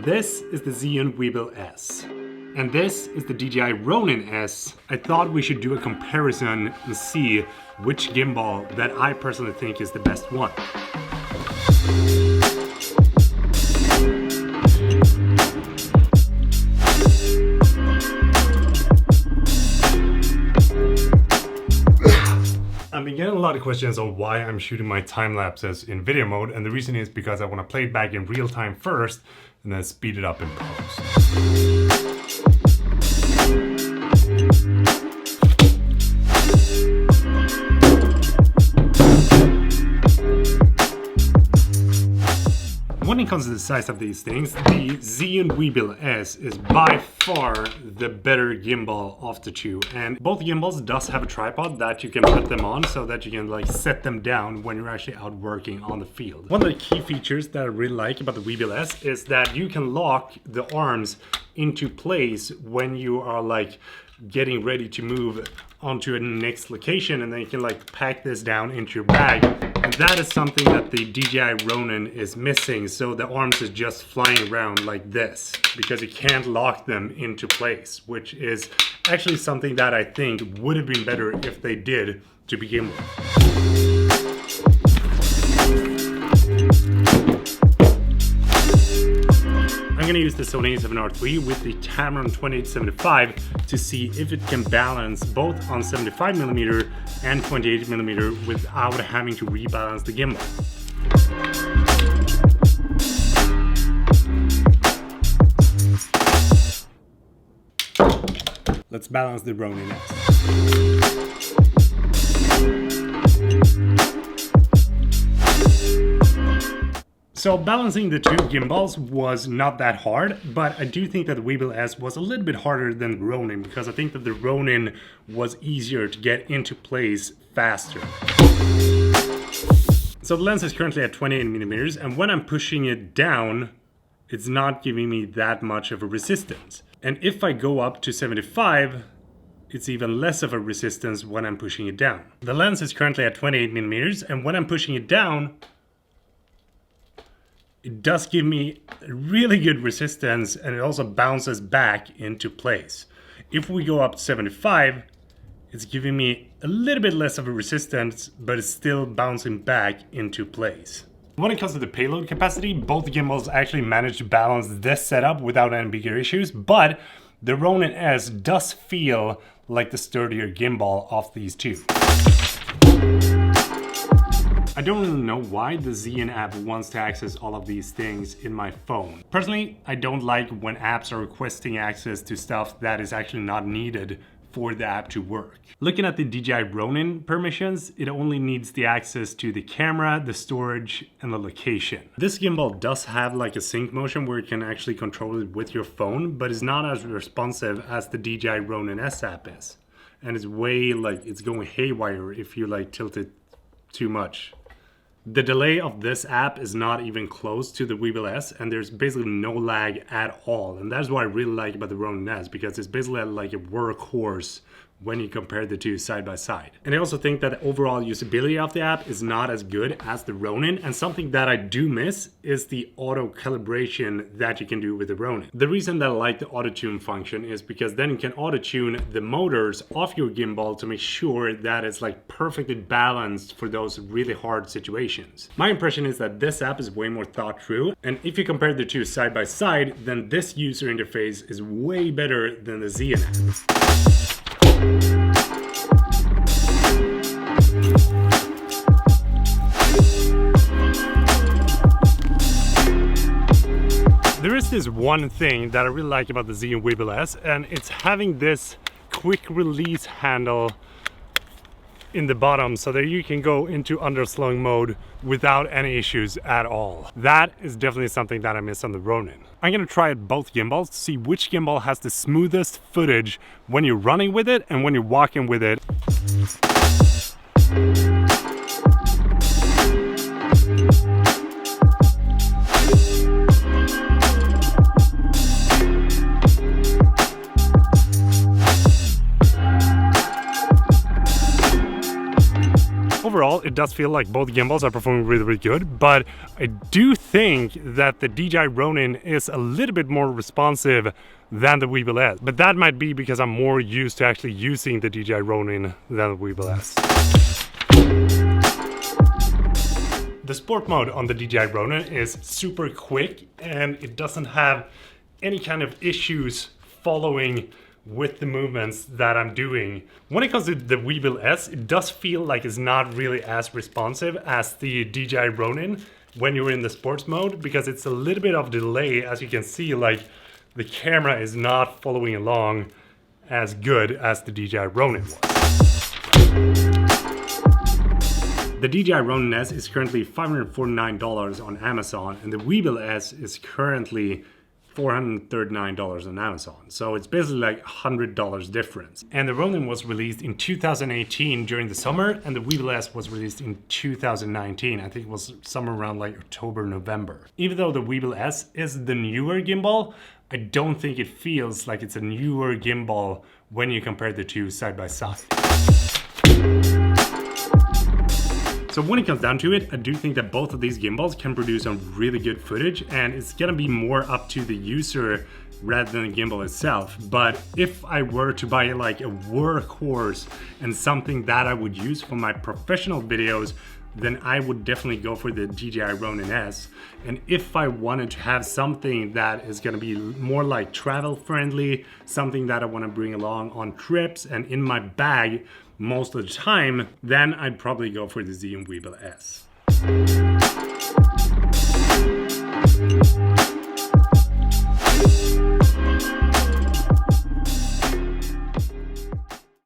This is the Zhiyun Weebill S. And this is the DJI Ronin S. I thought we should do a comparison and see which gimbal that I personally think is the best one. I've been getting a lot of questions on why I'm shooting my time lapses in video mode, and the reason is because I want to play it back in real time first and then speed it up in post. When it comes to the size of these things, the Zhiyun Weebill S is by far the better gimbal of the two. And both gimbals does have a tripod that you can put them on so that you can like set them down when you're actually out working on the field. One of the key features that I really like about the Weebill S is that you can lock the arms into place when you are like getting ready to move onto a next location, and then you can like pack this down into your bag. And that is something that the DJI Ronin is missing, so the arms is just flying around like this because you can't lock them into place, which is actually something that I think would have been better if they did to begin with. I'm going to use the Sony a7R III with the Tamron 2875 to see if it can balance both on 75mm and 28mm without having to rebalance the gimbal. Let's balance the Ronin S. So balancing the two gimbals was not that hard, but I do think that the Weebill S was a little bit harder than the Ronin because I think that the Ronin was easier to get into place faster. So the lens is currently at 28mm, and when I'm pushing it down, it's not giving me that much of a resistance. And if I go up to 75, it's even less of a resistance when I'm pushing it down. The lens is currently at 28mm, and when I'm pushing it down, it does give me really good resistance, and it also bounces back into place. If we go up to 75, it's giving me a little bit less of a resistance, but it's still bouncing back into place. When it comes to the payload capacity, both gimbals actually managed to balance this setup without any bigger issues, but the Ronin S does feel like the sturdier gimbal of these two. I don't really know why the Zhiyun app wants to access all of these things in my phone. Personally, I don't like when apps are requesting access to stuff that is actually not needed for the app to work. Looking at the DJI Ronin permissions, it only needs the access to the camera, the storage, and the location. This gimbal does have like a sync motion where you can actually control it with your phone, but it's not as responsive as the DJI Ronin S app is. And it's way like, it's going haywire if you like tilt it too much. The delay of this app is not even close to the Weebill S, and there's basically no lag at all. And that's what I really like about the Ronin S, because it's basically like a workhorse when you compare the two side by side. And I also think that the overall usability of the app is not as good as the Ronin, and something that I do miss is the auto calibration that you can do with the Ronin. The reason that I like the auto tune function is because then you can auto tune the motors of your gimbal to make sure that it's like perfectly balanced for those really hard situations. My impression is that this app is way more thought through, and if you compare the two side by side, then this user interface is way better than the Zhiyun app. There is this one thing that I really like about the Zhiyun Weebill S, and it's having this quick release handle in the bottom so that you can go into underslung mode without any issues at all. That is definitely something that I miss on the Ronin. I'm gonna try out both gimbals to see which gimbal has the smoothest footage when you're running with it and when you're walking with it. overall, it does feel like both gimbals are performing really, really good, but I do think that the DJI Ronin is a little bit more responsive than the Weebill S. But that might be because I'm more used to actually using the DJI Ronin than the Weebill S. The sport mode on the DJI Ronin is super quick and it doesn't have any kind of issues following with the movements that I'm doing. When it comes to the Weebill S, it does feel like it's not really as responsive as the DJI Ronin when you're in the sports mode, because it's a little bit of delay. As you can see, like the camera is not following along as good as the DJI Ronin was. The DJI Ronin S is currently $549 on Amazon, and the Weebill S is currently $439 on Amazon. So it's basically like $100 difference. And the Ronin was released in 2018 during the summer, and the Weebill S was released in 2019. I think it was somewhere around like October, November. Even though the Weebill S is the newer gimbal, I don't think it feels like it's a newer gimbal when you compare the two side by side. So when it comes down to it, I do think that both of these gimbals can produce some really good footage, and it's gonna be more up to the user rather than the gimbal itself. But if I were to buy like a workhorse and something that I would use for my professional videos, then I would definitely go for the DJI Ronin S. And if I wanted to have something that is gonna be more like travel friendly, something that I wanna bring along on trips and in my bag most of the time, then I'd probably go for the Zhiyun Weebill S.